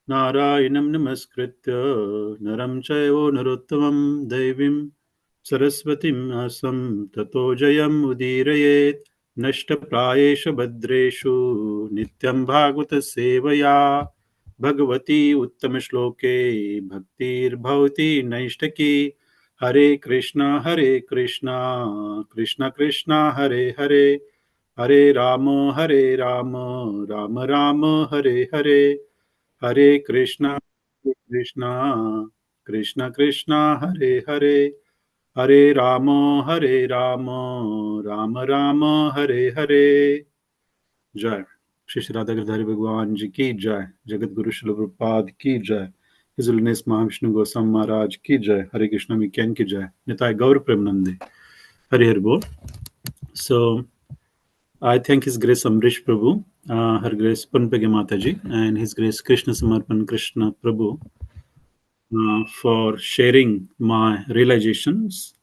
नारायणं नमस्कृत्य नरं चैव नरोत्तमं देवीं सरस्वतीं व्यासं ततो जयम् उदीरयेत् नष्टप्रायेषु भद्रेषु नित्यं भागवतसेवया भगवती उत्तमश्लोके भक्तिर्भवति नैष्टकी हरे कृष्णा कृष्ण कृष्णा हरे हरे हरे राम राम राम हरे हरे हरे कृष्णा कृष्ण कृष्ण हरे हरे हरे राम राम राम हरे हरे। जय श्री श्री राधा गिरधारी भगवान जी की जय। जगत गुरु श्रील प्रभुपाद की जय। हिज होलिनेस महाविष्णु गोस्वामी महाराज की जय। हरे कृष्ण विज्ञान की जय। निताय गौर प्रेमानंदे। हरि हरि बोल। So I thank His Grace Amrish Prabhu, Her Grace Punpege Mataji, and His Grace Krishna Samarpan Krishna Prabhu for sharing my realizations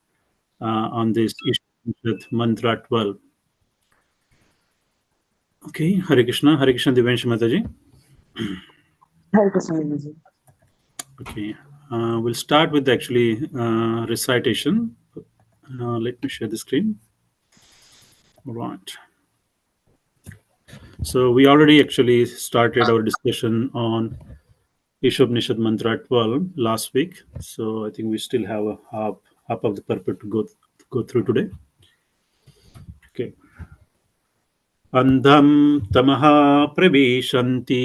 on this Isopanishad Mantra 12. Okay, Hare Krishna Divanshi Mataji. Hare Krishna, Guruji. Okay, we'll start with actually recitation. Let me share the screen. All right. So we already actually started our discussion on Isopanishad Mantra 12 last week. So I think we still have a half of the purport to go through today. Okay. Andham tamaha pravishanti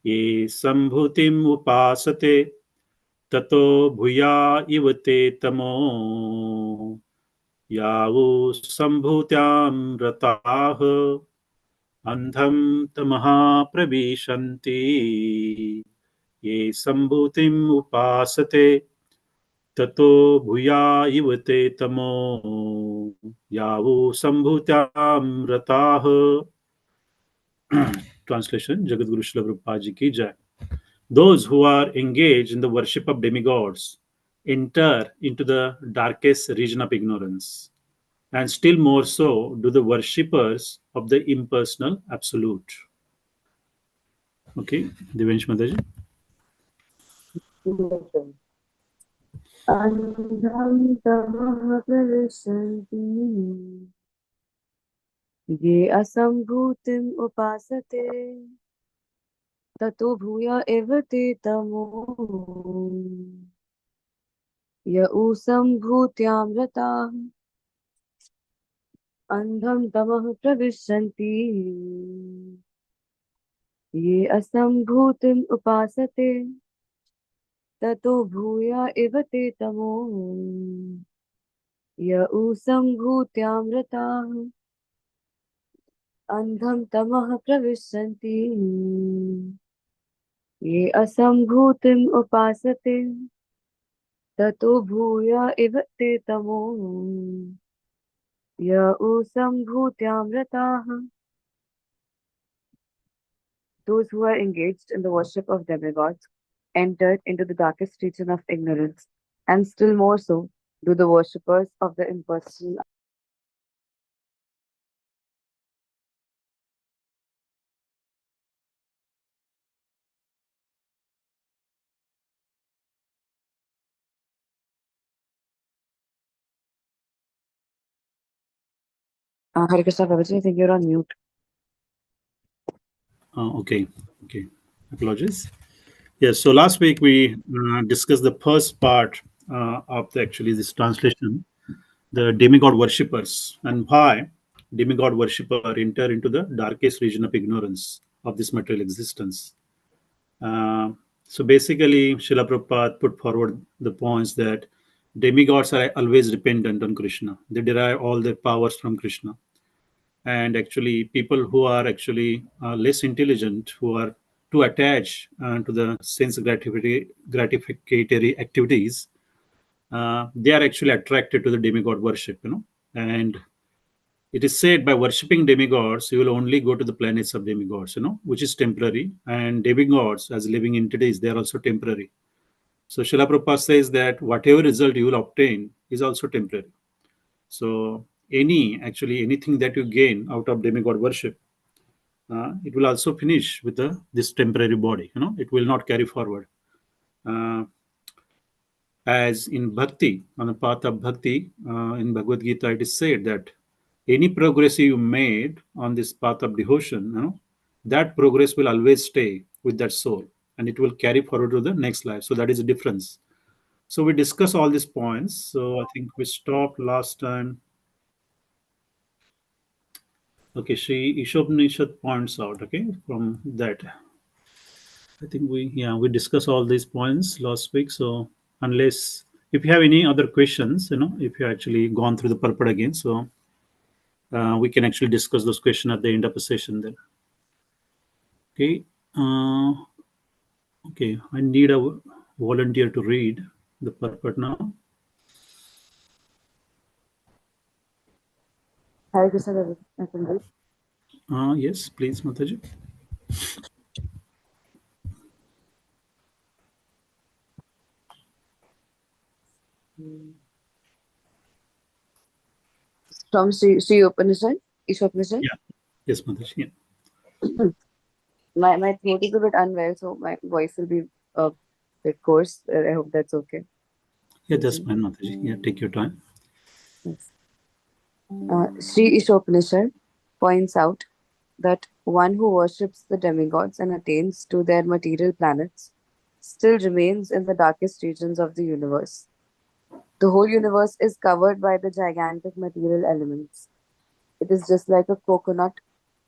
ye sambhutim upasate tato bhuya ivate tamo yavu sambhutyam ratah अंधम तमः प्रविशन्ति ये सम्भूतिम् उपासते ततो भूया इव ते तमो यावो सम्भूत्यां रताः. Translation. Jagat Guru Srila Prabhupada Ji ki jai. Those who are engaged in the worship of demigods enter into the darkest region of ignorance, and still more so do the worshippers of the impersonal absolute. Okay, Devansh Mataji. Andham tamaha pravishanti ye asambhutim upasate tato bhuya evate tamo ya usambhutyam ratah. Andham tamaha pravishanti ye asambhutim upasate tato bhuya evate tamo ya usambhutyam ratah. Andham tamaha pravishanti ye asambhutim upasate tato bhuya evate tamo ya usambhutyam ratah. Those who are engaged in the worship of demigods entered into the darkest region of ignorance, and still more so do the worshippers of the impersonal. Hare Krishna Prabhuji, I think you're on mute. Okay. Apologies. Yes. So last week we discussed the first part of actually this translation, the demigod worshippers, and why demigod worshipper enter into the darkest region of ignorance of this material existence. Uh, so basically, Srila Prabhupada put forward the points that demigods are always dependent on Krishna. They derive all their powers from Krishna. And actually, people who are actually less intelligent, who are too attached to the sense gratificatory activities, they are actually attracted to the demigod worship. And it is said by worshipping demigods, you will only go to the planets of demigods, which is temporary. And demigods, as living entities, they are also temporary. So Srila Prabhupada says that whatever result you will obtain is also temporary. So anything that you gain out of demigod worship, it will also finish with this temporary body. It will not carry forward. Uh, as in bhakti, on the path of bhakti, in Bhagavad Gita, it is said that any progress you made on this path of devotion, that progress will always stay with that soul and it will carry forward to the next life. So that is the difference. So we discuss all these points. So I think we stopped last time. Okay, Sri Ishopanishad points out, okay, from that. I think we discussed all these points last week. So unless if you have any other questions, if you actually gone through the purport again, so we can actually discuss those questions at the end of the session then. Okay. Uh, okay. I need a volunteer to read the purport now. Hare Krishna, I can read. Yes, please, Mataji. Mm. From Sri Upanishad, Ishopanishad. Yeah. Yes, Mataji. Yeah. My throat is a bit unwell, so my voice will be a bit coarse. I hope that's okay. Yeah, that's fine, Mataji. Yeah, take your time. Yes. Sri Ishopanishad points out that one who worships the demigods and attains to their material planets still remains in the darkest regions of the universe. The whole universe is covered by the gigantic material elements. It is just like a coconut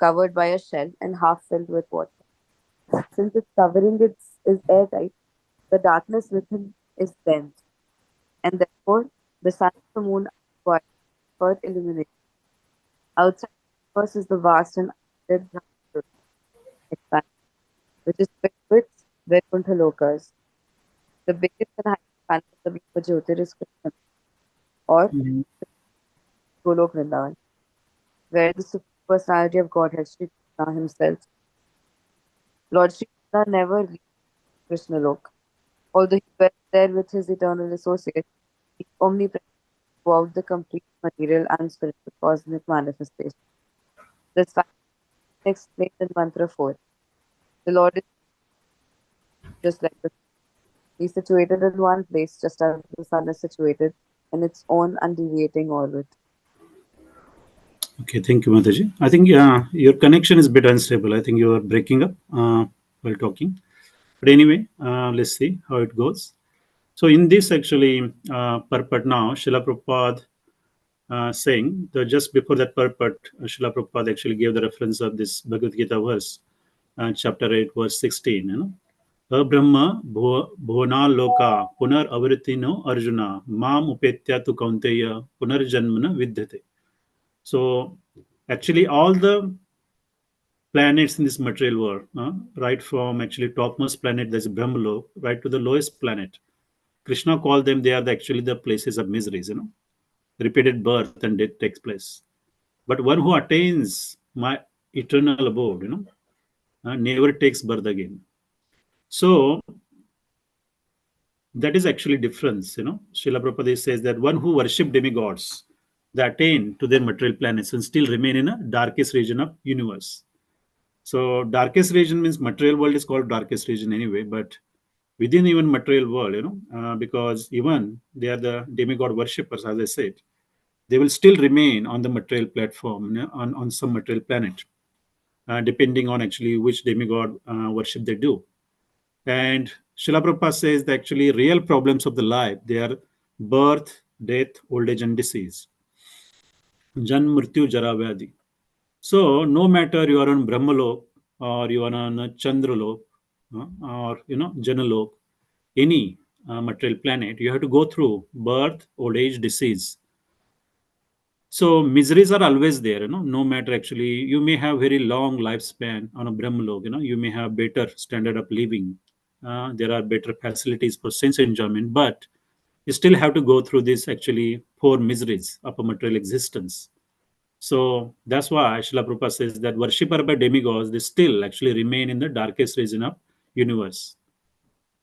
covered by a shell and half filled with water. Since its covering is airtight, the darkness within is dense, and therefore the sun and the moon are required for illumination. Outside the universe is the vast and unlimited expanse, which is filled with Vaikuntha lokas. The biggest and highest planet of the Jyotir is Krishna, or Mhm. Golok Vrindavan, where the Supreme Personality of Godhead, Sri Krishna himself, Lord Sri Krishna never leaves Krishna Lok. Although he dwells there with his eternal associates, he is omnipresent throughout the complete material and spiritual cosmic manifestation. This fact is explained in Mantra 4. The Lord is just like the sun. He is situated in one place, just as the sun is situated in its own undeviating orbit. Okay, thank you, Mataji. I think your connection is a bit unstable. I think you are breaking up while talking. But anyway, let's see how it goes. So in this actually purport now, Srila Prabhupada saying that just before that purport, Srila Prabhupada actually gave the reference of this Bhagavad Gita verse, chapter 8, verse 16. Abrahma bhuvana loka punar avritino arjuna mam upetya tu kaunteya punarjanmana vidyate. So actually all the planets in this material world, right from actually topmost planet, there's Brahmalok, right to the lowest planet. Krishna called them, they are actually the places of miseries, repeated birth and death takes place. But one who attains my eternal abode, never takes birth again. So that is actually difference, Srila Prabhupada says that one who worship demigods, they attain to their material planets and still remain in a darkest region of universe. So darkest region means material world is called darkest region anyway, but within even material world, because even they are the demigod worshippers, as I said, they will still remain on the material platform, on some material planet, depending on actually which demigod worship they do. And Srila Prabhupada says that actually real problems of the life, they are birth, death, old age, and disease. Jan, Mrityu, Jara, Vyadi. So no matter you are on Brahmalok or you are on Chandralok or Janalok, any material planet, you have to go through birth, old age, disease. So miseries are always there, no matter actually you may have very long lifespan on a Brahmalok, you may have better standard of living. There are better facilities for sense enjoyment, but you still have to go through this actually four miseries of a material existence. So that's why Srila Prabhupada says that worshipper by demigods, they still actually remain in the darkest region of universe.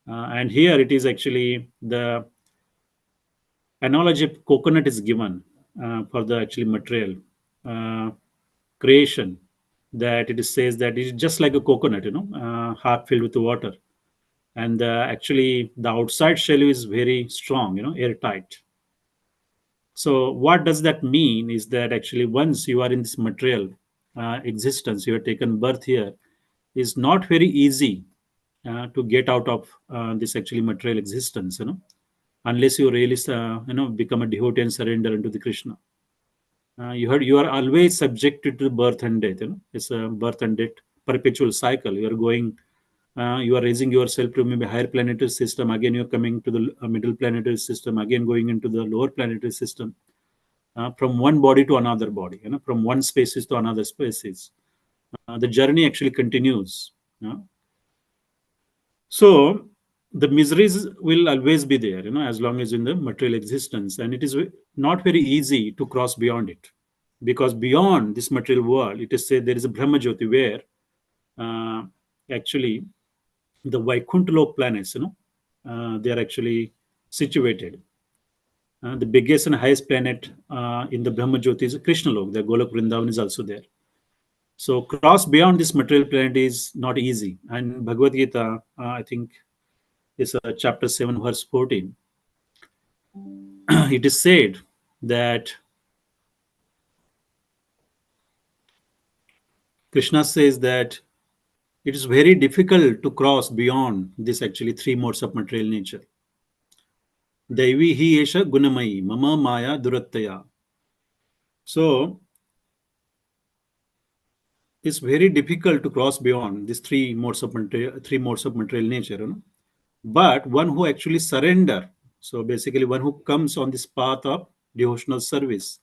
And here it is actually the analogy of coconut is given for the actually material uh, creation. that it says that it is just like a coconut, half filled with water, and actually the outside shell is very strong, airtight. So what does that mean is that actually once you are in this material existence, you have taken birth here, is not very easy to get out of this actually material existence, unless you really become a devotee and surrender into the Krishna. You are always subjected to birth and death. It's a birth and death perpetual cycle. You are going, you are raising yourself to maybe higher planetary system. Again, you are coming to the middle planetary system. Again, going into the lower planetary system. From one body to another body, from one species to another species. The journey actually continues. So the miseries will always be there, as long as in the material existence, and it is not very easy to cross beyond it, because beyond this material world, it is said there is a Brahma Jyoti where uh, actually the Vaikuntha planets, they are actually situated. The biggest and highest planet in the Brahma Jyoti is Krishna Lok. The Golok Vrindavan is also there. So cross beyond this material planet is not easy. And Bhagavad Gita, I think, is chapter 7, verse 14. It is said that Krishna says that it is very difficult to cross beyond this actually three modes of material nature. Daivi hi esha gunamayi, mama maya durattaya. So it's very difficult to cross beyond these three modes of material nature. But one who actually surrender, so basically one who comes on this path of devotional service,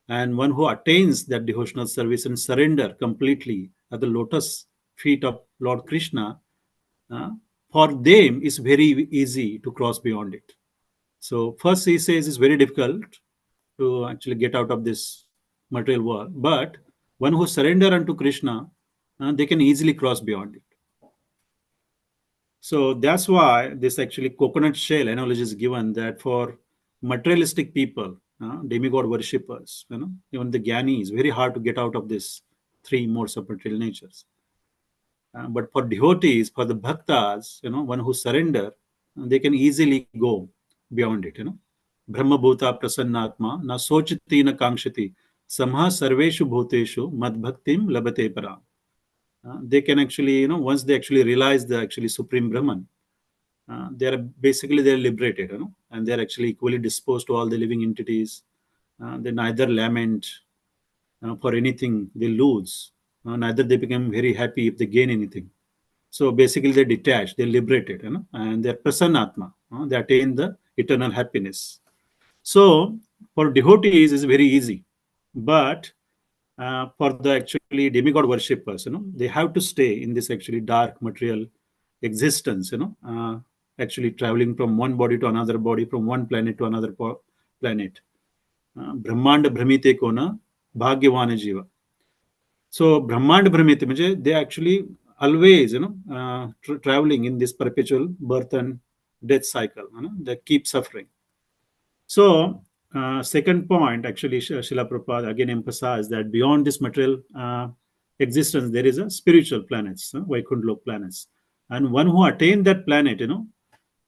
and one who attains that devotional service and surrender completely at the lotus feet of Lord Krishna, uh, for them it's very easy to cross beyond it. So first he says it's very difficult to actually get out of this material world, but one who surrender unto Krishna, they can easily cross beyond it. So that's why this actually coconut shell analogy is given, that for materialistic people, demigod worshippers, even the Gyani is very hard to get out of this three modes of material natures. But for devotees, for the bhaktas, one who surrender, they can easily go beyond it. Brahma bhuta prasannatma na sochiti na kankshati samha sarveshu bhuteshu mad bhaktim labate para. They can actually, once they actually realize the actually supreme Brahman, they're liberated, and they're actually equally disposed to all the living entities. They neither lament for anything they lose, neither they become very happy if they gain anything. So basically, they're detached, they're liberated, and they're prasannatma. They attain the eternal happiness. So for devotees, it's very easy, but for the actually demigod worshippers, they have to stay in this actually dark material existence, actually traveling from one body to another body, from one planet to another planet. Brahmanda Brahmite Kona Bhagyavana Jiva. So Brahmanda Brahmite, they actually always, traveling in this perpetual birth and death cycle. They keep suffering. So, second point, actually, Srila Prabhupada again emphasized that beyond this material existence, there is a spiritual planets, Vaikuntha planets. And one who attain that planet,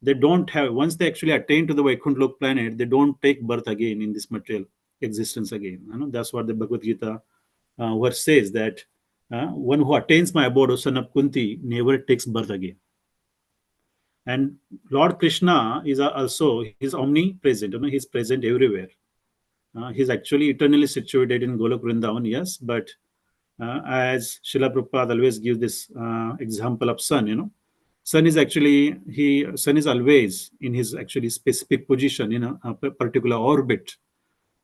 they don't have, once they actually attain to the Vaikuntha planet, they don't take birth again in this material existence again. That's what the Bhagavad Gita verse says, that one who attains my abode, O son of Kunti, never takes birth again. And Lord Krishna is also, he's omnipresent, he's present everywhere. He's actually eternally situated in Golok Vrindavan, yes, but as Srila Prabhupada always gives this example of sun, sun is actually, sun is always in his actually specific position in a particular orbit.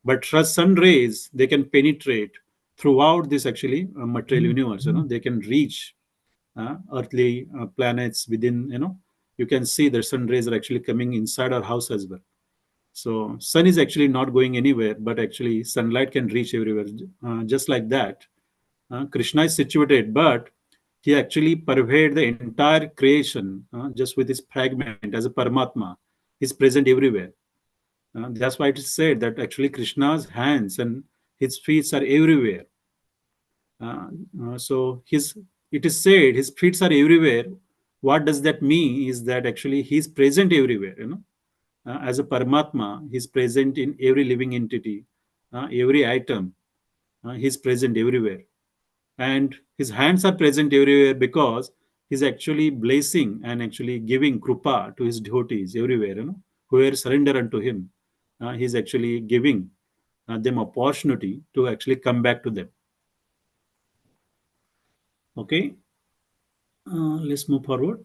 But sun rays, they can penetrate throughout this actually material universe, they can reach earthly planets within, you can see the sun rays are actually coming inside our house as well. So sun is actually not going anywhere, but actually sunlight can reach everywhere. Just like that, Krishna is situated, but he actually pervades the entire creation just with his fragment as a Paramatma. He's present everywhere. That's why it is said that actually Krishna's hands and his feet are everywhere. Uh, so his it is said his feet are everywhere. What does that mean? Is that actually he is present everywhere? As a Paramatma, he is present in every living entity, every item. He is present everywhere, and his hands are present everywhere because he's actually blessing and actually giving krupa to his devotees everywhere. Who are surrender unto him, he's actually giving them opportunity to actually come back to them. Okay, let's move forward.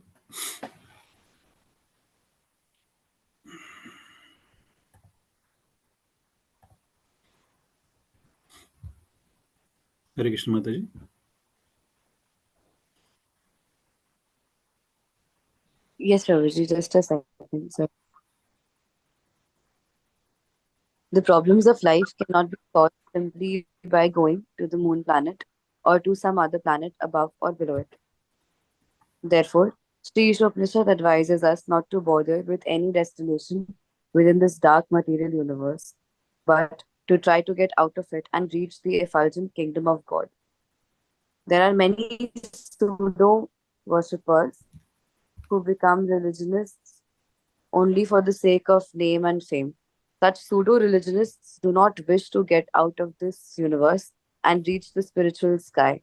Hare Krishna Mataji. Yes, Prabhuji, just a second, sir. The problems of life cannot be solved simply by going to the moon planet or to some other planet above or below it. Therefore, Sri Upanishad advises us not to bother with any destination within this dark material universe, but to try to get out of it and reach the effulgent kingdom of God. There are many pseudo worshippers who become religionists only for the sake of name and fame. Such pseudo religionists do not wish to get out of this universe and reach the spiritual sky.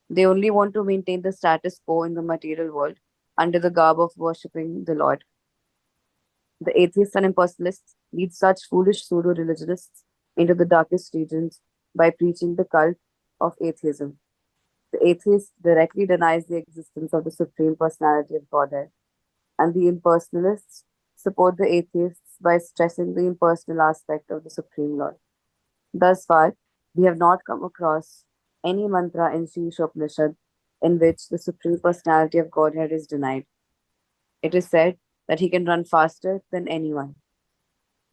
They only want to maintain the status quo in the material world under the garb of worshipping the Lord. The atheists and impersonalists lead such foolish pseudo religionists into the darkest regions by preaching the cult of atheism. The atheist directly denies the existence of the Supreme Personality of Godhead, and the impersonalists support the atheists by stressing the impersonal aspect of the Supreme Lord. Thus far, we have not come across any mantra in Sri Upanishad in which the Supreme Personality of Godhead is denied. It is said that he can run faster than anyone.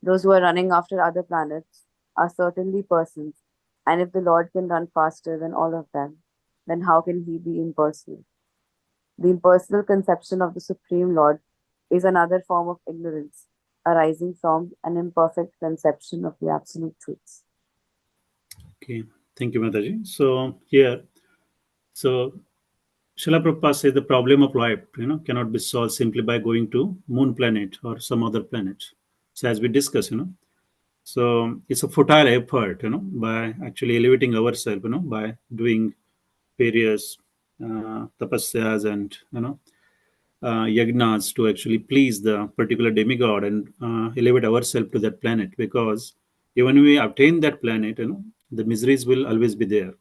Those who are running after other planets are certainly persons, and if the Lord can run faster than all of them, then how can he be impersonal? The impersonal conception of the Supreme Lord is another form of ignorance arising from an imperfect conception of the absolute truths. Okay, thank you, Mataji. So here, so Srila Prabhupada says the problem of life, cannot be solved simply by going to moon planet or some other planet. So as we discussed, so it's a futile effort, by actually elevating ourselves, by doing various tapasyas and yagnas to actually please the particular demigod and elevate ourselves to that planet. Because even we obtain that planet, the miseries will always be there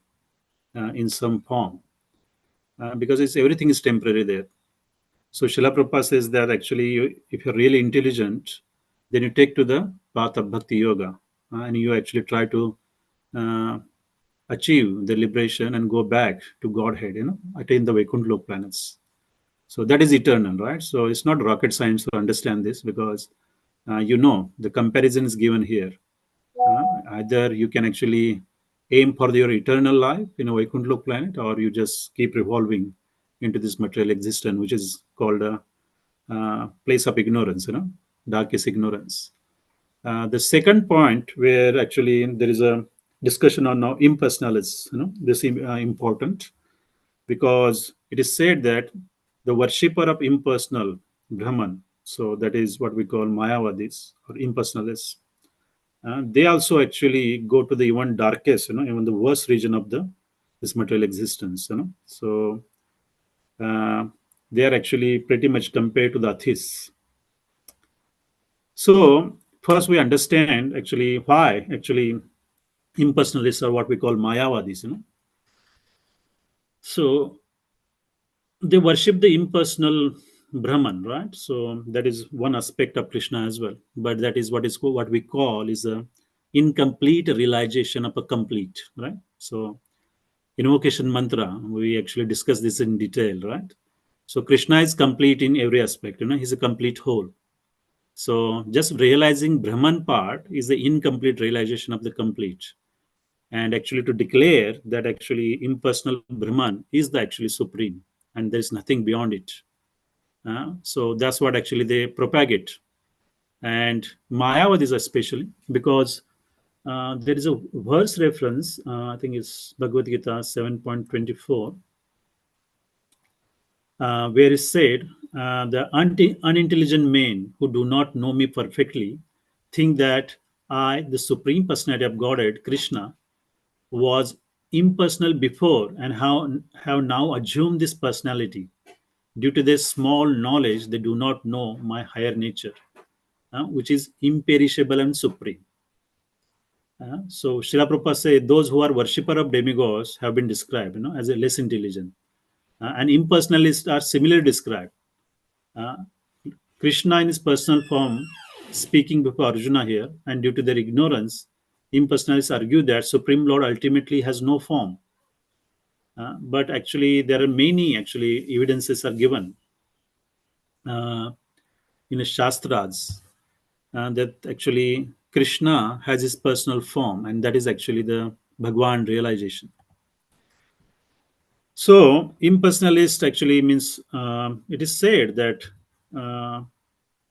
in some form, because it's everything is temporary there. So Srila Prabhupada says that actually, if you're really intelligent, then you take to the path of bhakti yoga, and you actually try to uh, achieve the liberation and go back to Godhead, attain the Vaikuntha Lok planets. So that is eternal, right? So it's not rocket science to understand this, because the comparison is given here. Either you can actually aim for your eternal life in a Vaikuntha Lok planet, or you just keep revolving into this material existence, which is called a place of ignorance, darkest ignorance. The second point, where actually there is a discussion on now impersonal, is this important, because it is said that the worshipper of impersonal Brahman, so that is what we call Mayavadis or impersonalists, they also actually go to the even darkest, even the worst region of the this material existence, So uh, they are actually pretty much compared to the atheists. So first we understand actually why actually impersonalists are what we call Mayavadis, So they worship the impersonal Brahman, right? So that is one aspect of Krishna as well. But that is what we call is a incomplete realization of a complete, right? So invocation mantra, we actually discuss this in detail, right? So Krishna is complete in every aspect, he's a complete whole. So just realizing Brahman part is the incomplete realization of the complete. And actually to declare that actually impersonal Brahman is the actually supreme, and there is nothing beyond it. So that's what actually they propagate. And Mayavadis especially, because There is a verse reference, I think it's Bhagavad Gita 7.24, where it said, the unintelligent men who do not know me perfectly think that I, the Supreme Personality of Godhead, Krishna, was impersonal before and have now assumed this personality. Due to their small knowledge, they do not know my higher nature, which is imperishable and supreme. So Srila Prabhupada said those who are worshipper of demigods have been described, as a less intelligent, and impersonalists are similarly described. Uh, Krishna in his personal form speaking before Arjuna here, and due to their ignorance, impersonalists argue that Supreme Lord ultimately has no form. But actually, there are many actually evidences are given uh, in the Shastras that actually Krishna has his personal form, and that is actually the Bhagwan realization. So, impersonalist actually means it is said that uh,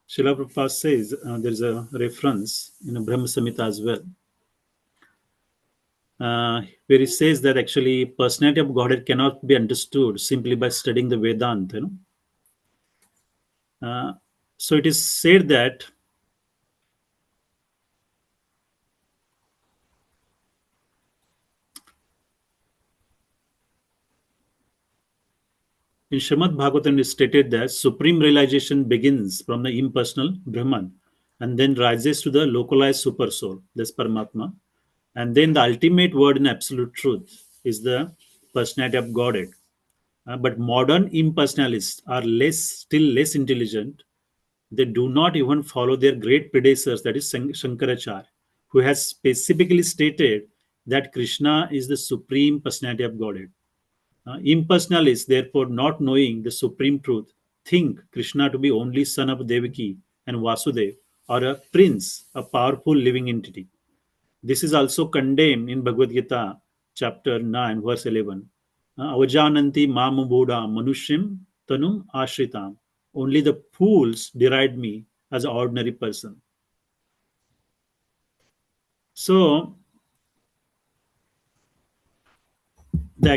Srila Prabhupada says there is a reference in a Brahma Samhita as well, where he says that actually personality of Godhead cannot be understood simply by studying the Vedanta. So it is said that in Srimad Bhagavatam, it is stated that supreme realization begins from the impersonal Brahman and then rises to the localized super soul, that's Paramatma. And then the ultimate word in absolute truth is the personality of Godhead. But modern impersonalists are still less intelligent. They do not even follow their great predecessors, that is Shankaracharya, who has specifically stated that Krishna is the supreme personality of Godhead. Impersonalists, therefore, not knowing the supreme truth, think Krishna to be only son of Devaki and Vasudev, or a prince, a powerful living entity. This is also condemned in Bhagavad Gita, chapter 9, verse 11. Avajananti mamu buddha manushim tanum ashritam. Only the fools deride me as an ordinary person. So, the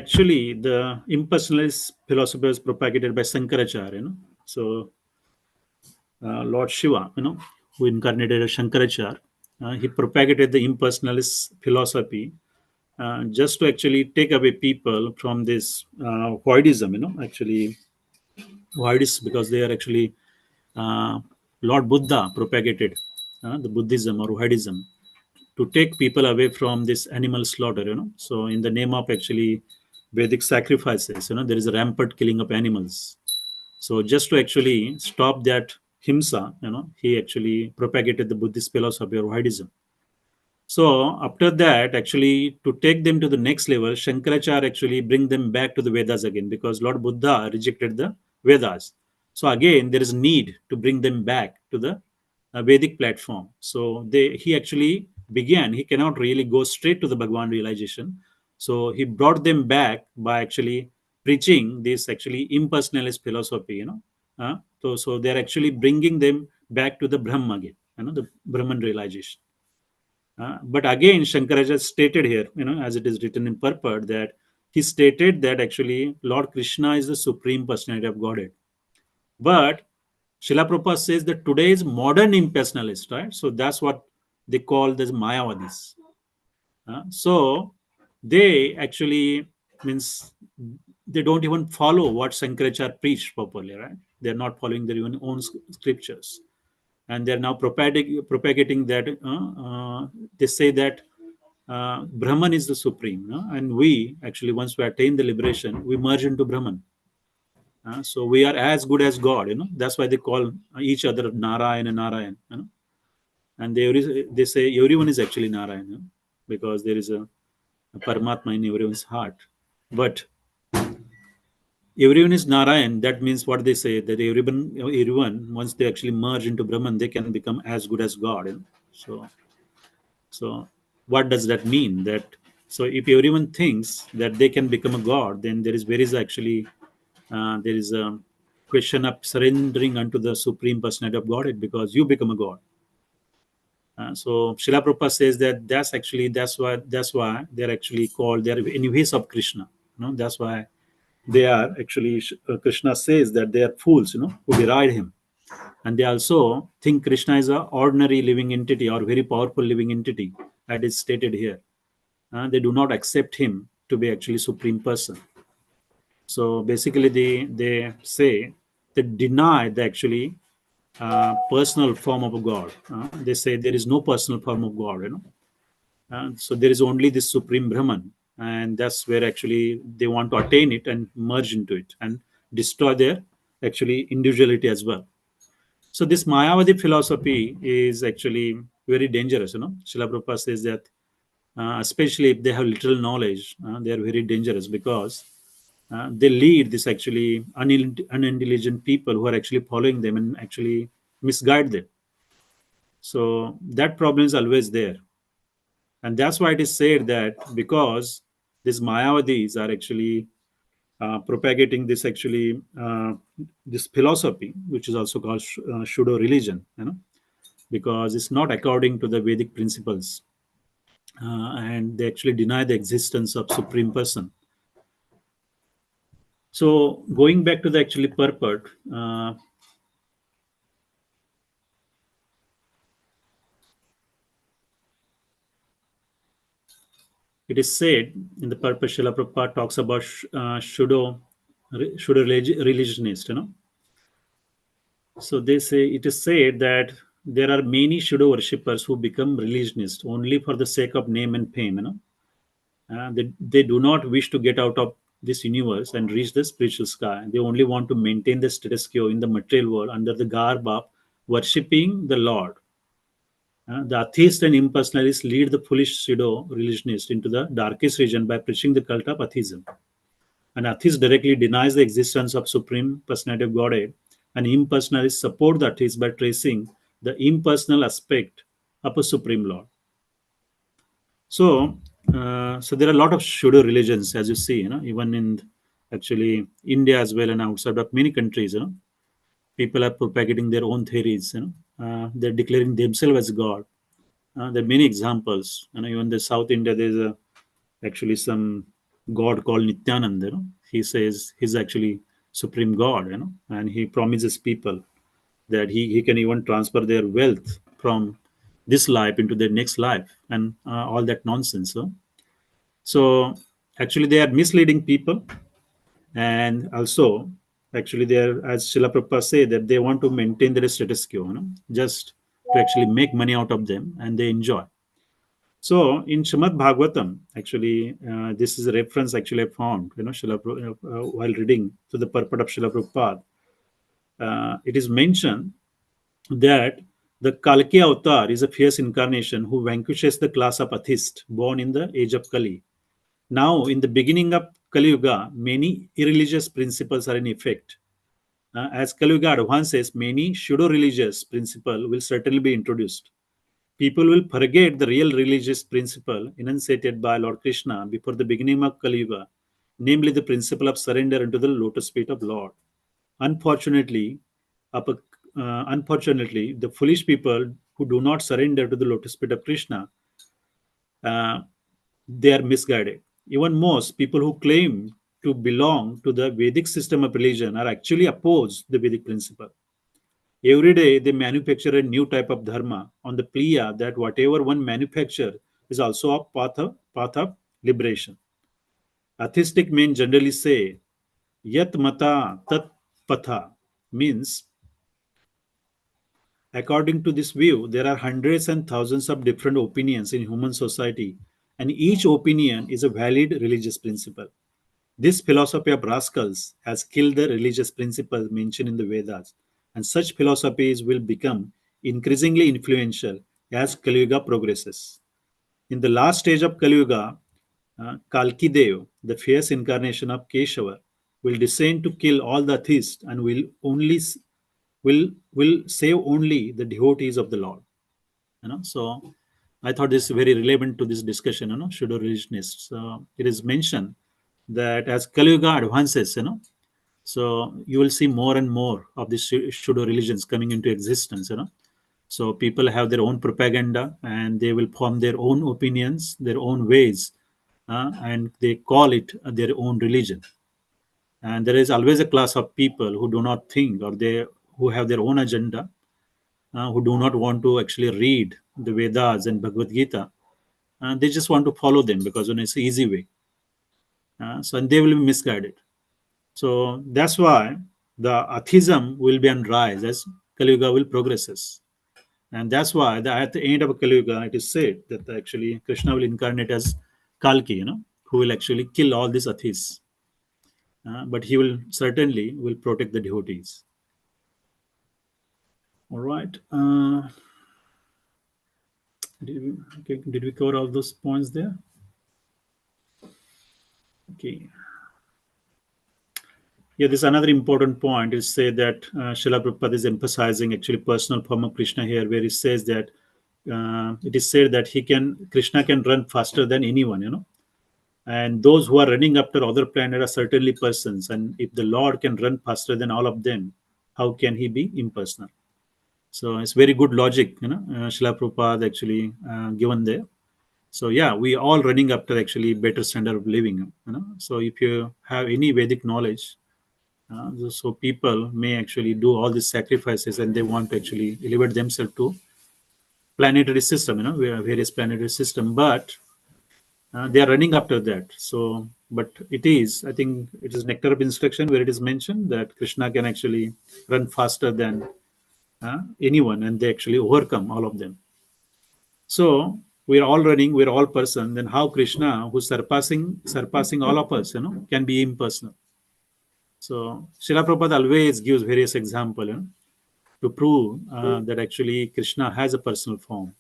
impersonalist philosophy was propagated by Shankaracharya. So, Lord Shiva, who incarnated as Shankaracharya, he propagated the impersonalist philosophy just to actually take away people from this voidism, actually voidists, because they are actually uh, Lord Buddha propagated the Buddhism or voidism to take people away from this animal slaughter, So in the name of actually Vedic sacrifices, there is a rampant killing of animals. So just to actually stop that himsa, he actually propagated the Buddhist philosophy or voidism. So after that, actually, to take them to the next level, Shankaracharya actually bring them back to the Vedas again, because Lord Buddha rejected the Vedas. So again, there is need to bring them back to the Vedic platform. So he actually began. He cannot really go straight to the Bhagwan realization. So he brought them back by actually preaching this actually impersonalist philosophy. So they're actually bringing them back to the Brahma again. The Brahman realization. But again, Shankaracharya stated here, as it is written in purport, that he stated that actually Lord Krishna is the supreme personality of Godhead. But Srila Prabhupada says that today's modern impersonalists, right? So that's what they call the Mayavadis. So they actually means they don't even follow what Shankaracharya preached properly, right? They're not following their own scriptures, and they're now propagating that they say that Brahman is the supreme, and we actually, once we attain the liberation, we merge into Brahman. So we are as good as God. That's why they call each other Narayan and Narayan. And they say everyone is actually Narayan, because there is a Paramatma in everyone's heart. But everyone is Narayan. That means what they say, that everyone once they actually merge into Brahman, they can become as good as God. So what does that mean? That so if everyone thinks that they can become a god, then there is actually there is a question of surrendering unto the supreme personality of Godhead, because you become a god. So Srila Prabhupada says that that's why they're actually called, they're enemies of Krishna. That's why they are actually, Krishna says that they are fools, who deride him. And they also think Krishna is a ordinary living entity or very powerful living entity, that is stated here. They do not accept him to be actually supreme person. So basically, they say, they deny the actually personal form of a god. They say there is no personal form of god. So there is only this supreme Brahman, and that's where actually they want to attain it and merge into it and destroy their actually individuality as well. So this Mayavadi philosophy is actually very dangerous. Srila Prabhupada says that, especially if they have little knowledge, they are very dangerous, because they lead this actually unintelligent people who are actually following them and actually misguide them. So that problem is always there. And that's why it is said that, because these Mayavadis are actually propagating this actually this philosophy, which is also called pseudo religion, because it's not according to the Vedic principles, and they actually deny the existence of supreme person. So going back to the actually purport, it is said in the purport, Srila Prabhupada talks about pseudo religionist. So they say, it is said that there are many pseudo worshippers who become religionists only for the sake of name and fame. They do not wish to get out of this universe and reach the spiritual sky. They only want to maintain the status quo in the material world under the garb of worshipping the Lord. The atheist and impersonalists lead the foolish pseudo religionists into the darkest region by preaching the cult of atheism. An atheist directly denies the existence of Supreme Personality of Godhead, and impersonalists support the atheist by tracing the impersonal aspect of a Supreme Lord. So there are a lot of pseudo religions, as you see, even in actually India as well, and outside of many countries. People are propagating their own theories. They're declaring themselves as God. There are many examples. Even the South India, there's actually some god called Nityananda. He says he's actually supreme God. And he promises people that he can even transfer their wealth from this life into their next life, and all that nonsense. So actually, they are misleading people, and also actually they are, as Srila Prabhupada say, that they want to maintain their status quo, just to actually make money out of them, and they enjoy. So in Srimad Bhagavatam, actually, this is a reference actually I found, while reading to the purport of Srila Prabhupada. It is mentioned that the Kalki avatar is a fierce incarnation who vanquishes the class of atheists born in the age of Kali. Now, in the beginning of Kali Yuga, many irreligious principles are in effect. As Kali Yuga advances, many pseudo-religious principles will certainly be introduced. People will forget the real religious principle enunciated by Lord Krishna before the beginning of Kali Yuga, namely the principle of surrender into the lotus feet of Lord. Unfortunately, unfortunately, the foolish people who do not surrender to the lotus feet of Krishna, uh, they are misguided. Even most people who claim to belong to the Vedic system of religion are actually opposed to the Vedic principle. Every day they manufacture a new type of dharma on the plea that whatever one manufacture is also a path of liberation. Atheistic men generally say, Yat mata tat patha, means according to this view, there are hundreds and thousands of different opinions in human society, and each opinion is a valid religious principle. This philosophy of rascals has killed the religious principles mentioned in the Vedas, and such philosophies will become increasingly influential as Kali Yuga progresses. In the last stage of Kali Yuga, Kalki Dev, the fierce incarnation of Keshava, will descend to kill all the atheists and will save only the devotees of the Lord. So I thought this is very relevant to this discussion. Pseudo religionists. It is mentioned that as Kali Yuga advances, so you will see more and more of these pseudo religions coming into existence. So people have their own propaganda, and they will form their own opinions, their own ways, and they call it their own religion. And there is always a class of people who do not think, or they who have their own agenda, who do not want to actually read the Vedas and Bhagavad Gita. They just want to follow them because it's an easy way. So and they will be misguided. So that's why the atheism will be on rise as Kali Yuga will progresses. And that's why at the end of Kali Yuga, it is said that actually Krishna will incarnate as Kalki, who will actually kill all these atheists. But he will certainly will protect the devotees. All right. Did we cover all those points there? Okay. Yeah, this another important point is say that Srila Prabhupada is emphasizing actually personal form of Krishna here, where he says that it is said that Krishna can run faster than anyone, and those who are running after other planet are certainly persons. And if the Lord can run faster than all of them, how can he be impersonal? So it's very good logic, Srila Prabhupada actually given there. So yeah, we all running after actually better standard of living, So if you have any Vedic knowledge, so people may actually do all these sacrifices, and they want to actually elevate themselves to planetary system, we have various planetary system, but they are running after that. So, but I think it is nectar of instruction where it is mentioned that Krishna can actually run faster than anyone, and they actually overcome all of them. So we're all running, we're all person. Then how Krishna, who's surpassing all of us, can be impersonal? So Srila Prabhupada always gives various examples, to prove that actually Krishna has a personal form.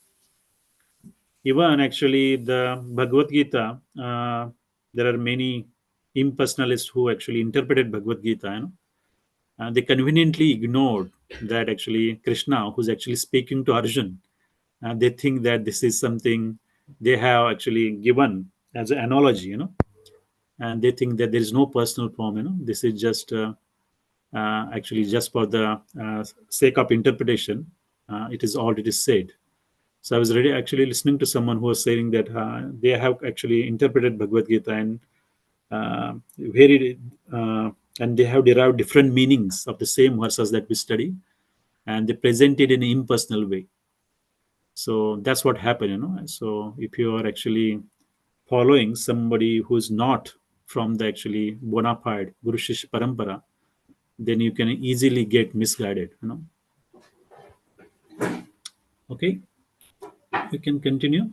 Even actually the Bhagavad Gita, there are many impersonalists who actually interpreted Bhagavad Gita. They conveniently ignored that actually Krishna, who's actually speaking to Arjun, they think that this is something they have actually given as an analogy, and they think that there is no personal form. This is just actually just for the sake of interpretation. It is all it is said. So I was really actually listening to someone who was saying that they have actually interpreted Bhagavad Gita and very and they have derived different meanings of the same verses that we study, and they present it in an impersonal way. So that's what happened, So if you are actually following somebody who's not from the actually bona fide Guru Shishya Parampara, then you can easily get misguided, Okay, you can continue.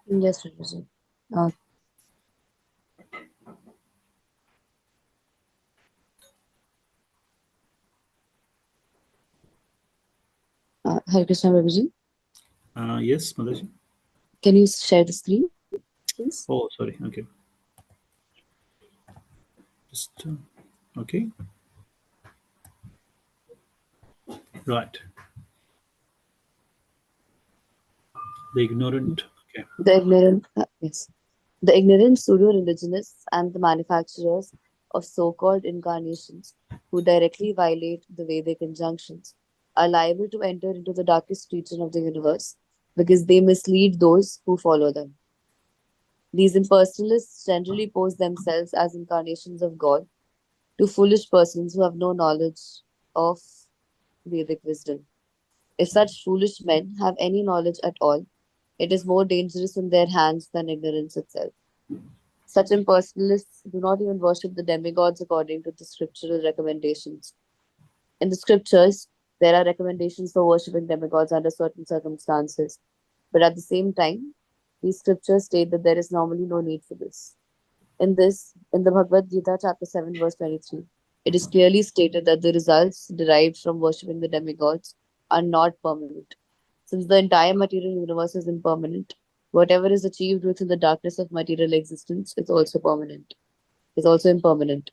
Yes, Prabhuji. Uh, Hare Krishna, Prabhuji. Yes, Madaji. Can you share the screen, please? Oh, sorry. Okay. Just okay. Right. The ignorant. Okay. The ignorant, yes. The ignorant pseudo-religionists and the manufacturers of so-called incarnations who directly violate the Vedic injunctions are liable to enter into the darkest region of the universe because they mislead those who follow them. These impersonalists generally pose themselves as incarnations of God to foolish persons who have no knowledge of Vedic wisdom. If such foolish men have any knowledge at all, it is more dangerous in their hands than ignorance itself. Such impersonalists do not even worship the demigods according to the scriptural recommendations. In the scriptures, there are recommendations for worshipping demigods under certain circumstances, but at the same time, these scriptures state that there is normally no need for this. In the Bhagavad Gita, chapter 7, verse 23, it is clearly stated that the results derived from worshipping the demigods are not permanent. Since the entire material universe is impermanent, whatever is achieved within the darkness of material existence is also permanent, is also impermanent.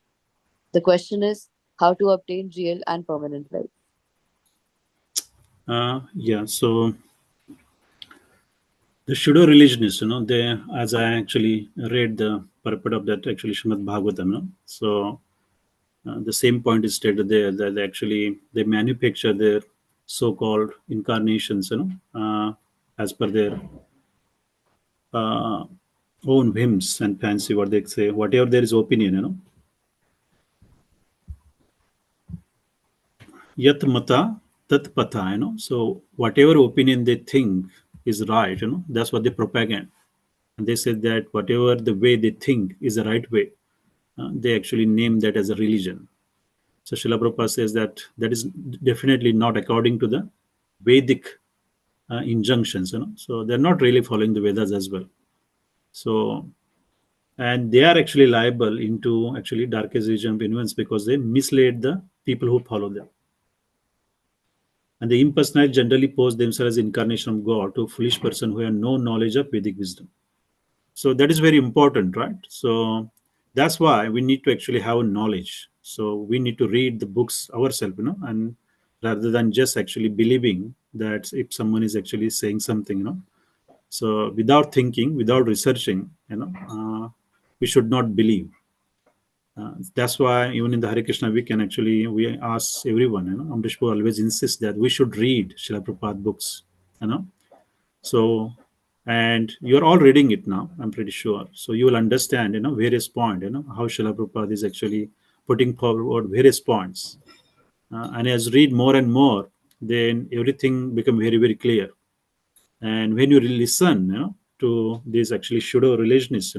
The question is how to obtain real and permanent life. Yeah. So the pseudo religionists, they, as I actually read the purport of that actually Srimad Bhagavatam, so The same point is stated there that actually they manufacture their so-called incarnations, as per their uh, own whims and fancy, what they say, whatever there is opinion, yat mata tat patha, So whatever opinion they think is right, that's what they propagate. And they said that whatever the way they think is the right way, they actually name that as a religion. So Srila Prabhupada says that that is definitely not according to the Vedic injunctions, So they're not really following the Vedas as well. So, and they are actually liable into actually darkest region of influence because they misled the people who follow them. And the impersonal generally pose themselves as incarnation of God to a foolish person who have no knowledge of Vedic wisdom. So that is very important, right? So that's why we need to actually have knowledge. So we need to read the books ourselves, and rather than just actually believing that if someone is actually saying something, so without thinking, without researching, we should not believe. That's why even in the Hare Krishna we can actually we ask everyone, Amrish Pur always insists that we should read Srila Prabhupada books, you know. So, and you're all reading it now, I'm pretty sure. So you will understand, various points, how Srila Prabhupada is actually putting forward various points. And as read more and more, then everything become very, very clear. And when you listen, to these actually pseudo religionists,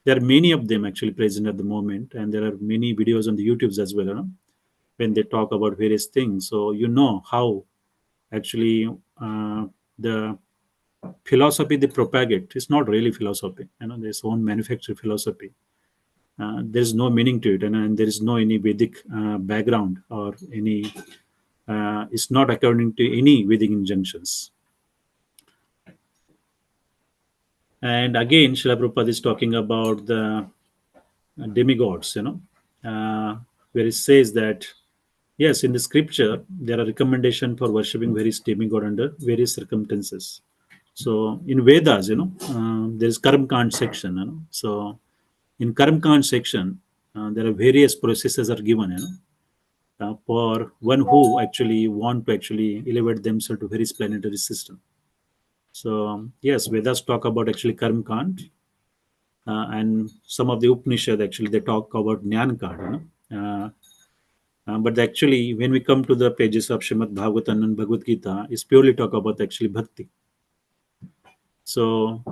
there are many of them actually present at the moment, and there are many videos on the YouTubes as well, when they talk about various things. So you know how actually the philosophy they propagate is not really philosophy. There's own manufactured philosophy. There's no meaning to it, and there is no any Vedic background or any. It's not according to any Vedic injunctions. And again, Srila Prabhupada is talking about the demigods, where it says that yes, in the scripture there are recommendation for worshipping various demigod under various circumstances. So in Vedas, there is Karm Kand section, So in Karm Kand section, there are various processes are given, for one who actually want to actually elevate themselves to various planetary system. So yes, Vedas talk about actually Karm Kand, and some of the Upanishad actually they talk about Jnana Kand, but actually, when we come to the pages of Srimad Bhagavatam and Bhagavad Gita, it's purely talk about actually bhakti. So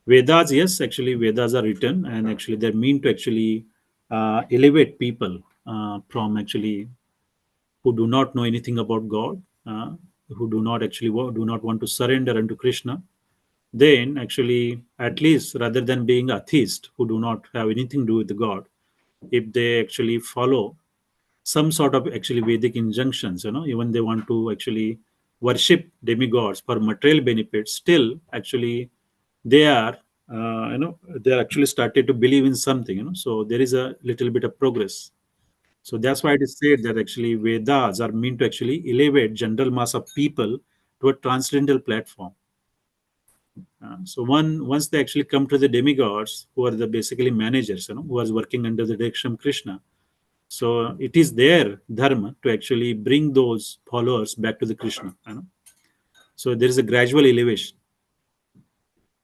Vedas, yes, actually Vedas are written and actually they're meant to actually elevate people from actually who do not know anything about God, who do not actually do not want to surrender unto Krishna. Then actually, at least rather than being atheist who do not have anything to do with the God, if they actually follow some sort of actually Vedic injunctions, even they want to actually worship demigods for material benefits, still actually they are, they are actually started to believe in something, so there is a little bit of progress. So that's why it is said that actually Vedas are meant to actually elevate general mass of people to a transcendental platform. So once they actually come to the demigods, who are the basically managers, who are working under the direction of Krishna, so it is their dharma to actually bring those followers back to the Krishna. So there is a gradual elevation.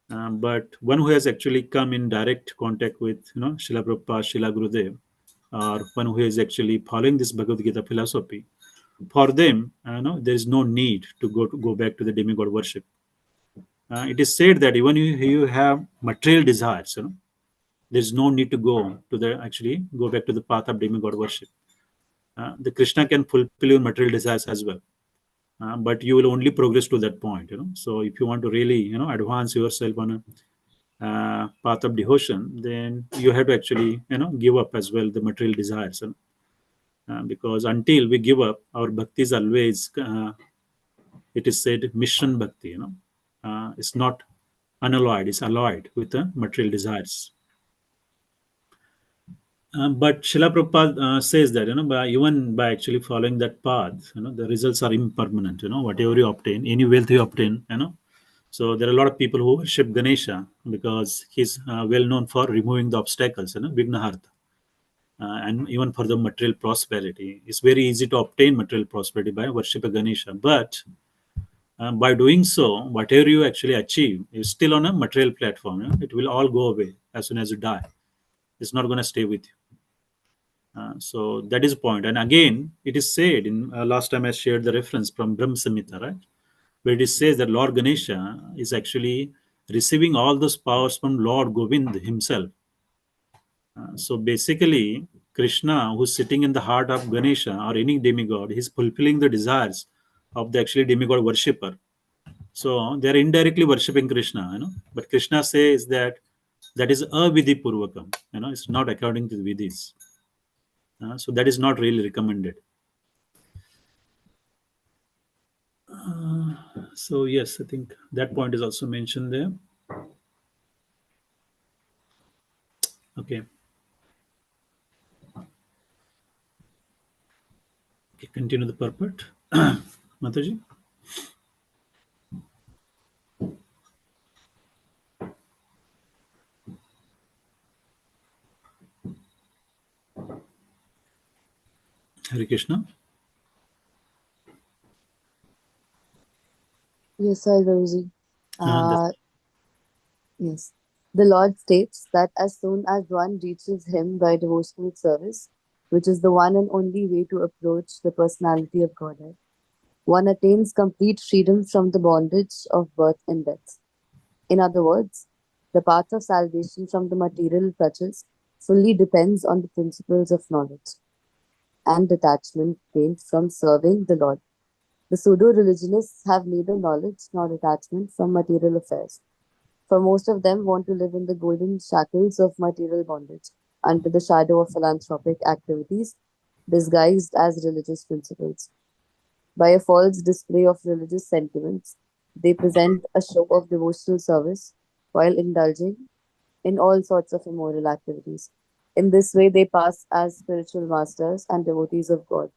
But one who has actually come in direct contact with Srila Prabhupada, Srila Gurudev, or one who is actually following this Bhagavad Gita philosophy, for them, there is no need to go back to the demigod worship. It is said that even you have material desires, there is no need to go to the actually go back to the path of demigod worship. The Krishna can fulfill your material desires as well, but you will only progress to that point. So if you want to really advance yourself on a path of devotion, then you have to actually give up as well the material desires. Because until we give up, our bhakti is always it is said mission bhakti. It's not unalloyed; it's alloyed with the material desires. But Srila Prabhupada says that even by actually following that path, the results are impermanent. Whatever you obtain, any wealth you obtain, So there are a lot of people who worship Ganesha because he's well known for removing the obstacles, Vignahartha. and even for the material prosperity. It's very easy to obtain material prosperity by worshiping Ganesha, but by doing so, whatever you actually achieve is still on a material platform. It will all go away as soon as you die. It's not going to stay with you. So that is the point. And again, it is said in last time I shared the reference from Brahma Samhita, right? Where it says that Lord Ganesha is actually receiving all those powers from Lord Govind himself. So basically, Krishna, who's sitting in the heart of Ganesha or any demigod, he's fulfilling the desires of the actually demigod worshipper. So they are indirectly worshipping Krishna, But Krishna says that that is avidhi purvakam, it's not according to the vidhis. So that is not really recommended. So yes, I think that point is also mentioned there. Okay, okay, continue the purport, Mataji. Hare Krishna. Yes, I Guruji. That's Uh, yes. The Lord states that as soon as one reaches Him by devotional service, which is the one and only way to approach the personality of Godhead, one attains complete freedom from the bondage of birth and death. In other words, the path of salvation from the material clutches fully depends on the principles of knowledge and detachment gained from serving the Lord. The pseudo religionists have neither knowledge nor detachment from material affairs, for most of them want to live in the golden shackles of material bondage under the shadow of philanthropic activities disguised as religious principles. By a false display of religious sentiments, they present a show of devotional service while indulging in all sorts of immoral activities. In this way, they pass as spiritual masters and devotees of God.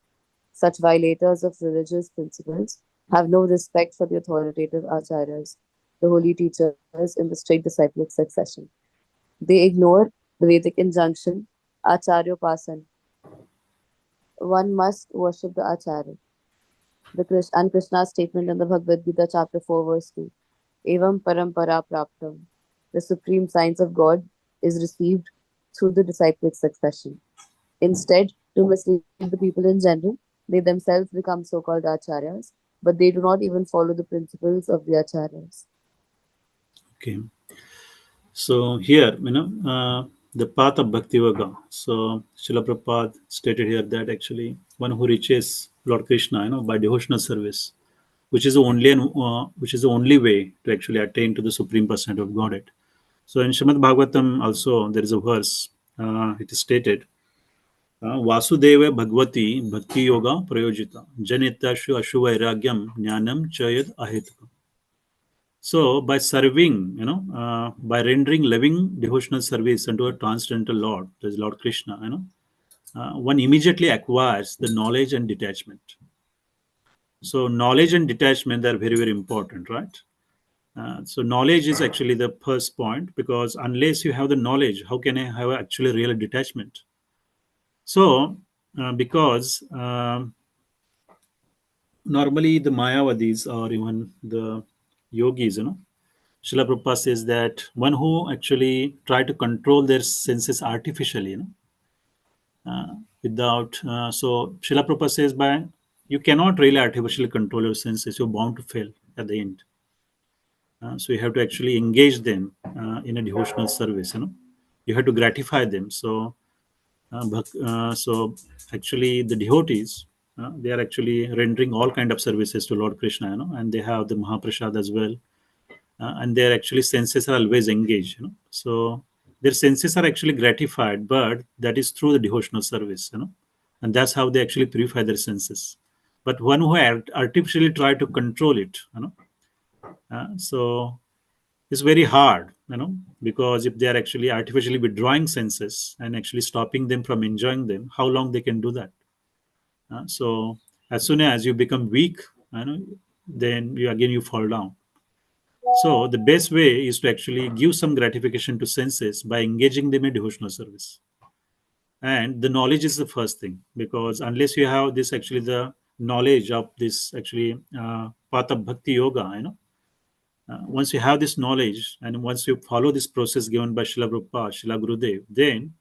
Such violators of religious principles have no respect for the authoritative acharyas, the holy teachers in the strict disciplic succession. They ignore the Vedic injunction, Acharyopasan. One must worship the Acharya. And Krishna's statement in the Bhagavad Gita, chapter 4, verse 2. Evam parampara praptam. The supreme science of God is received through the disciplic succession. Instead, to mislead the people in general, they themselves become so called acharyas, but they do not even follow the principles of the acharyas. okay. So here, the path of Bhakti Yoga. So Srila Prabhupada stated here that actually one who reaches Lord Krishna, by devotional service, which is the only way to actually attain to the supreme percent of Godhead. So in Srimad Bhagavatam also there is a verse. It is stated, Vasudeva Bhagavati Bhakti Yoga Prayojita Janitashu Ashuvairagyam Jnanam Chayad Ahetukam. So, by serving, by rendering loving devotional service unto a transcendental Lord, that is Lord Krishna, one immediately acquires the knowledge and detachment. So, knowledge and detachment are very, very important, right? So, knowledge is actually the first point because unless you have the knowledge, how can I have actually real detachment? So, because normally the Mayavadis or even the yogis, Srila Prabhupada says that one who actually try to control their senses artificially, without, so Srila Prabhupada says by you cannot really artificially control your senses. You're bound to fail at the end. So you have to actually engage them in a devotional service. You have to gratify them. So actually the devotees, they are actually rendering all kind of services to Lord Krishna, and they have the Mahaprasad as well, and their actually senses are always engaged, so their senses are actually gratified, but that is through the devotional service, and that's how they actually purify their senses. But one who artificially try to control it, so it's very hard, because if they are actually artificially withdrawing senses and actually stopping them from enjoying them, how long they can do that? So as soon as you become weak, then you fall down. So the best way is to actually give some gratification to senses by engaging them in devotional service. And the knowledge is the first thing, because unless you have this actually the knowledge of this actually path of bhakti yoga, once you have this knowledge and once you follow this process given by Srila Prabhupada, Srila Gurudev, then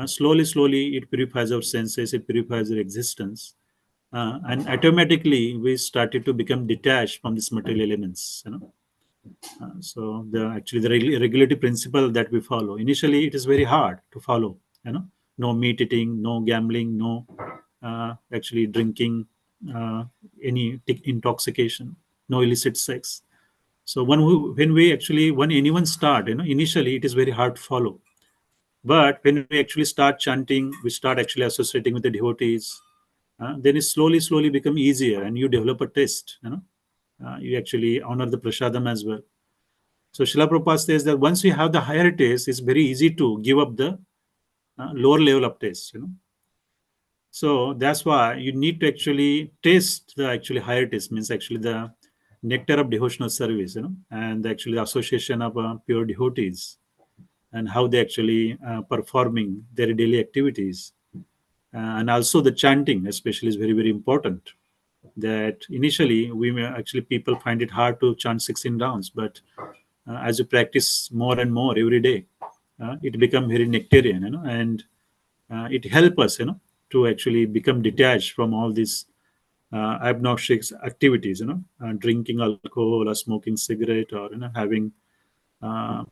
slowly, slowly it purifies our senses, it purifies our existence, and automatically we started to become detached from these material elements. So the actually the regulatory principle that we follow, initially it is very hard to follow. No meat eating, no gambling, no actually drinking, uh, any intoxication, no illicit sex. So when we actually when anyone start, initially it is very hard to follow. But when we actually start chanting, we start actually associating with the devotees. Then it slowly, slowly become easier, and you develop a taste. You actually honor the prasadam as well. So Srila Prabhupada says that once we have the higher taste, it's very easy to give up the lower level of taste. So that's why you need to actually taste the actually higher taste, means actually the nectar of devotional service, and actually the association of pure devotees, and how they actually performing their daily activities. And also the chanting especially is very, very important. That initially we may actually people find it hard to chant 16 rounds, but as you practice more and more every day, it become very nectarian, and it help us, to actually become detached from all these obnoxious activities, drinking alcohol or smoking cigarette, or having uh,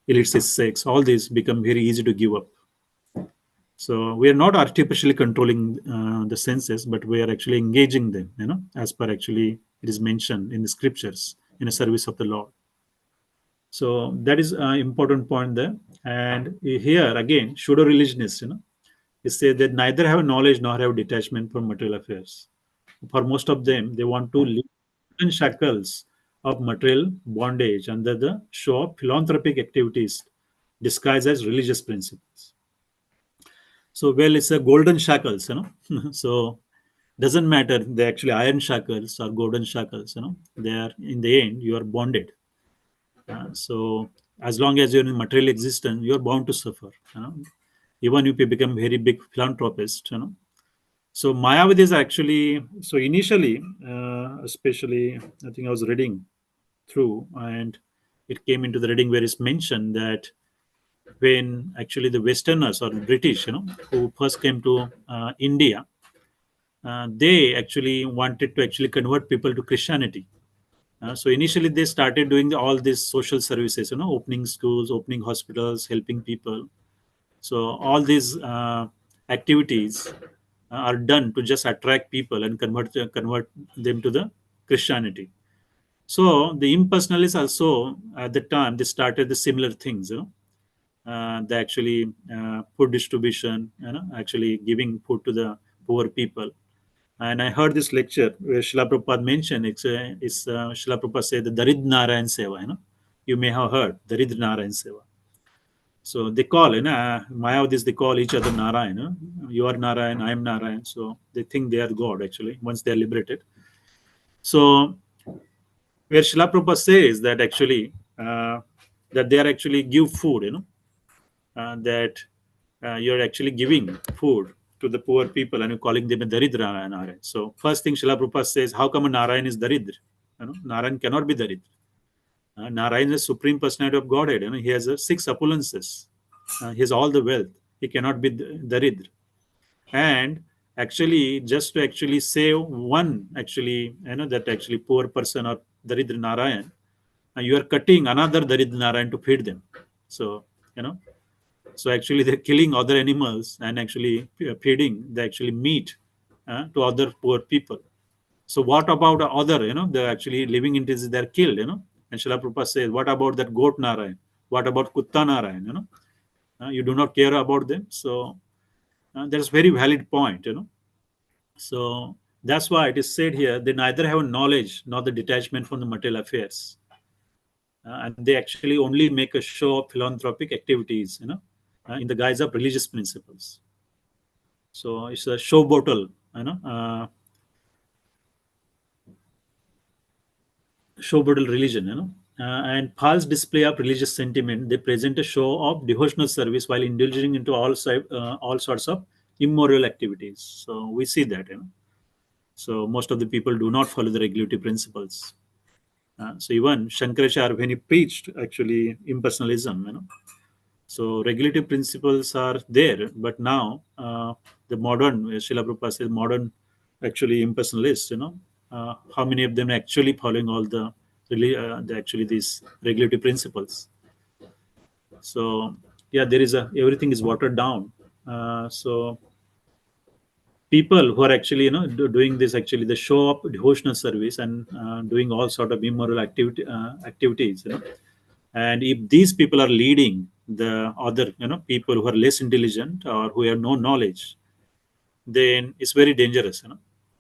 illicit sex. All these become very easy to give up. So we are not artificially controlling the senses, but we are actually engaging them, as per actually it is mentioned in the scriptures in the service of the Lord. So that is an important point there. And here again, pseudo religionists, they say that neither have knowledge nor have detachment from material affairs. For most of them, they want to live in shackles of material bondage under the show of philanthropic activities disguised as religious principles. So, well, it's a golden shackles, so doesn't matter they actually iron shackles or golden shackles, they are in the end you are bonded. So as long as you're in material existence, you're bound to suffer. Even if you become very big philanthropist. So Mayavadi is actually so initially, especially I think I was reading through, and it came into the reading where it's mentioned that when actually the Westerners or the British, who first came to India, they actually wanted to actually convert people to Christianity. So initially they started doing all these social services, opening schools, opening hospitals, helping people. So all these activities are done to just attract people and convert them to the Christianity. So the impersonalists also at the time they started the similar things, they actually food distribution, actually giving food to the poor people. And I heard this lecture where Srila Prabhupada mentioned Srila Prabhupada said the Darid Narayan Seva, you may have heard Darid Narayan Seva. So they call, Mayavadis, they call each other Narayan. You are Narayan, I am Narayan. So they think they are God actually once they are liberated. So where Srila Prabhupada says that actually that they are actually give food, that you're actually giving food to the poor people and you're calling them a Daridra Narayan. So first thing Srila Prabhupada says, how come a Narayan is Daridra? Narayan cannot be Daridra. Narayan is supreme personality of Godhead. He has six opulences. He has all the wealth. He cannot be Daridra. And actually, just to actually save one, actually, that actually poor person or Daridra Narayan, you are cutting another Daridra Narayan to feed them. So, you know, so actually they're killing other animals and actually feeding the actually meat to other poor people. So what about the other, they're actually living in this, they're killed, And Srila Prabhupada says, what about that goat Narayan? What about Kutta Narayan, you do not care about them. So that's very valid point, So that's why it is said here, they neither have knowledge nor the detachment from the material affairs. And they actually only make a show of philanthropic activities, in the guise of religious principles. So it's a show bottle, show bottle religion, And Paul's display of religious sentiment, they present a show of devotional service while indulging into all sorts of immoral activities. So we see that, So most of the people do not follow the regulative principles. So even Shankaracharya, when he preached actually impersonalism, so regulative principles are there, but now the modern Srila Prabhupada says modern actually impersonalists, how many of them are actually following all the actually these regulative principles? So yeah, there is a everything is watered down. So people who are actually doing this actually the show up devotional service and doing all sort of immoral activities, and if these people are leading the other people who are less intelligent or who have no knowledge, then it's very dangerous,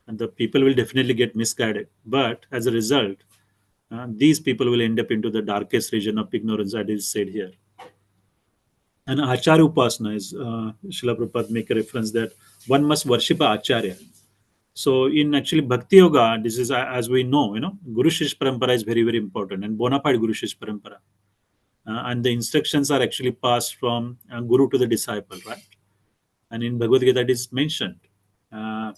and the people will definitely get misguided. But as a result, these people will end up into the darkest region of ignorance, that is said here. And Acharya Upasana is, Srila Prabhupada make a reference that one must worship a Acharya. So in actually Bhakti Yoga, this is as we know, Guru Shish Parampara is very, very important, and bona fide Guru Shish Parampara. And the instructions are actually passed from Guru to the disciple, right? And in Bhagavad Gita, it is mentioned, Evam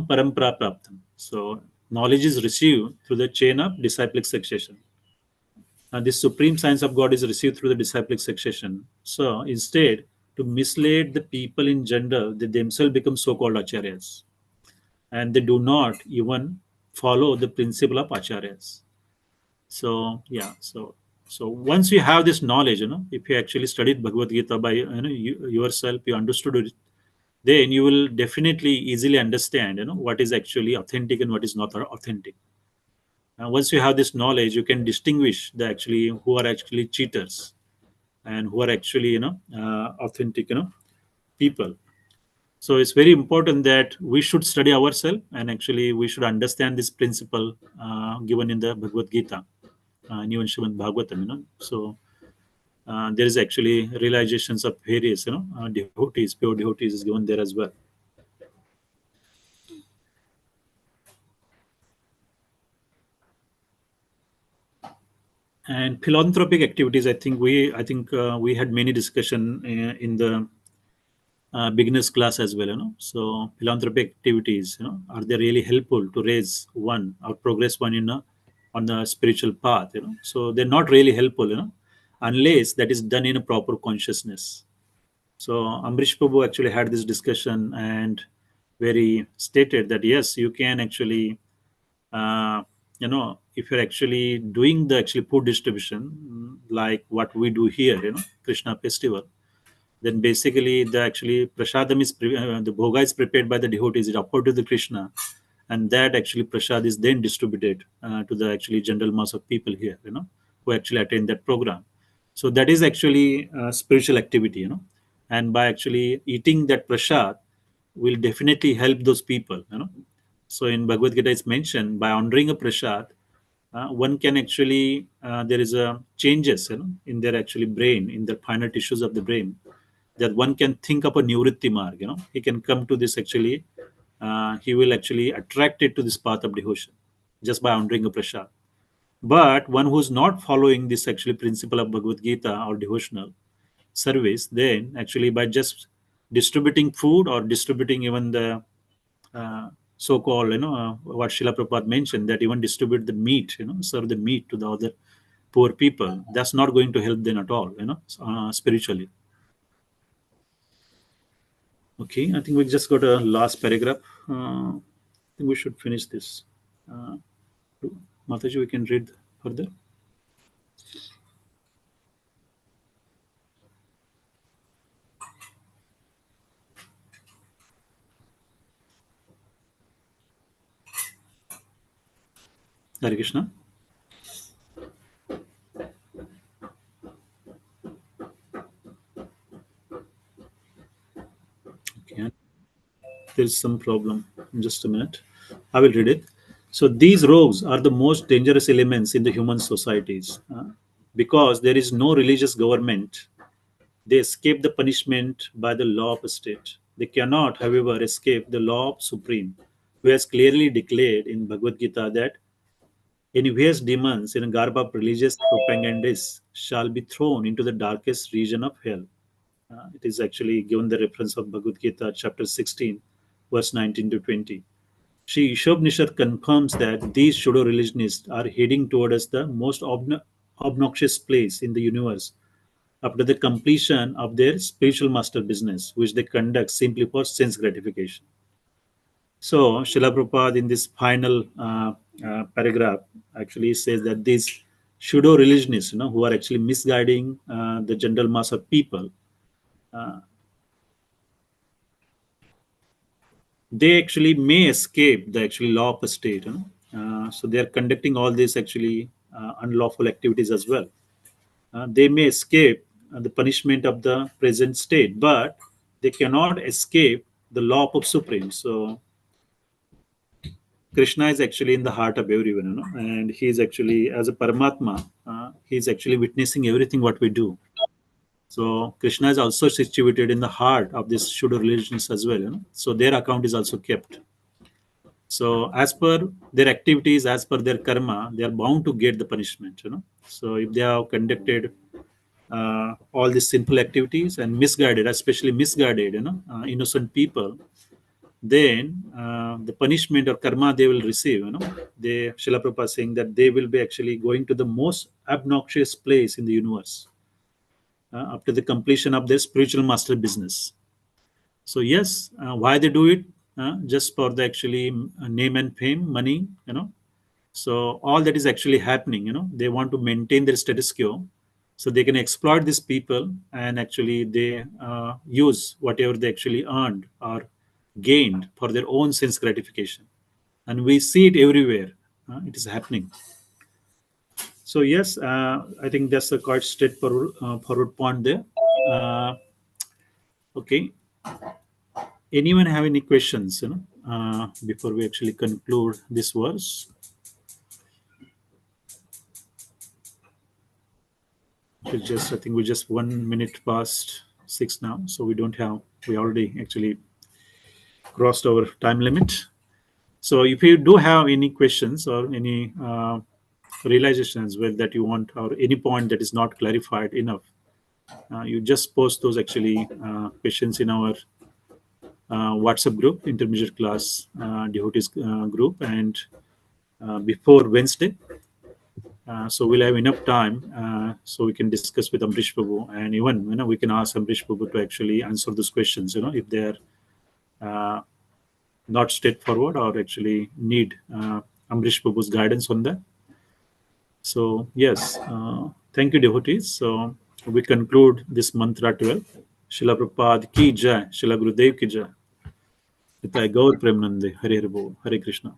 Parampara Praptam. So knowledge is received through the chain of disciplic succession. This supreme science of God is received through the disciplic succession. So instead, to mislead the people in general, they themselves become so-called acharyas, and they do not even follow the principle of acharyas. So yeah, so once you have this knowledge, if you actually studied Bhagavad Gita by yourself, you understood it, then you will definitely easily understand what is actually authentic and what is not authentic. Once you have this knowledge, you can distinguish the actually who are actually cheaters and who are actually authentic people. So it's very important that we should study ourselves, and actually we should understand this principle given in the Bhagavad Gita, even Srimad Bhagavatam. So there is actually realizations of various devotees, pure devotees is given there as well. And philanthropic activities, I think we had many discussion in the beginners class as well. So philanthropic activities, are they really helpful to raise one or progress one on the spiritual path? So they're not really helpful, unless that is done in a proper consciousness. So Amrish Prabhu actually had this discussion, and where he stated that yes, you can actually, if you're actually doing the actually food distribution, like what we do here, Krishna festival, then basically the actually prasadam is the bhoga is prepared by the devotees, it offered to the Krishna, and that actually prasad is then distributed to the actually general mass of people here, who actually attend that program. So that is actually spiritual activity, and by actually eating that prasad will definitely help those people, So in Bhagavad Gita it's mentioned by honoring a prasad, one can actually there is a changes, in their actually brain, in the finer tissues of the brain, that one can think of a nivritti marg, he can come to this actually, he will actually attract it to this path of devotion just by honoring a prasad. But one who's not following this actually principle of Bhagavad Gita or devotional service, then actually by just distributing food or distributing even the so-called, what Srila Prabhupada mentioned, that even distribute the meat, serve the meat to the other poor people, that's not going to help them at all, spiritually. Okay, I think we just got a last paragraph. I think we should finish this. Uh, Mataji, we can read further. Hare Krishna. Okay, there's some problem. Just a minute. I will read it. So these rogues are the most dangerous elements in the human societies, because there is no religious government. They escape the punishment by the law of a state. They cannot, however, escape the law of Supreme, who has clearly declared in Bhagavad Gita that Any various demons in a garb of religious propagandists shall be thrown into the darkest region of hell. It is actually given the reference of Bhagavad Gita, chapter 16, verse 19 to 20. Sri Ishopanishad confirms that these pseudo religionists are heading towards the most obnoxious place in the universe after the completion of their spiritual master business, which they conduct simply for sense gratification. So, Srila Prabhupada in this final paragraph actually says that these pseudo religionists, who are actually misguiding the general mass of people, uh, they actually may escape the actually law of a state. So they are conducting all these actually unlawful activities as well. They may escape the punishment of the present state, but they cannot escape the law of supreme. So Krishna is actually in the heart of everyone, and he is actually as a Paramatma. He is actually witnessing everything what we do. So Krishna is also situated in the heart of these pseudo religions as well. So their account is also kept. So as per their activities, as per their karma, they are bound to get the punishment. So if they have conducted all these sinful activities and misguided, especially misguided, innocent people, then the punishment or karma they will receive. They Srila Prabhupada saying that they will be actually going to the most obnoxious place in the universe after the completion of their spiritual master business. So yes, why they do it? Just for the actually name and fame, money. So all that is actually happening. They want to maintain their status quo, so they can exploit these people and actually they use whatever they actually earned or gained for their own sense gratification, and we see it everywhere. It is happening. So yes, I think that's a quite straightforward forward point there. Uh, okay, anyone have any questions? Before we actually conclude this verse. I think we're just 1 minute past 6 now, so we already actually crossed our time limit. So if you do have any questions or any realizations well that you want, or any point that is not clarified enough, you just post those actually questions in our WhatsApp group, intermediate class devotees group, and before Wednesday. So we'll have enough time so we can discuss with Amrish Prabhu, and even we can ask Amrish Prabhu to actually answer those questions. If they're not straightforward or actually need Amrish Prabhu's guidance on that. So yes, thank you, devotees. So we conclude this mantra 12. Srila Prabhupada ki jai, Srila Gurudev ki jai. Nitai Gaur Premanande, Hare Hare Bol, Hare Krishna.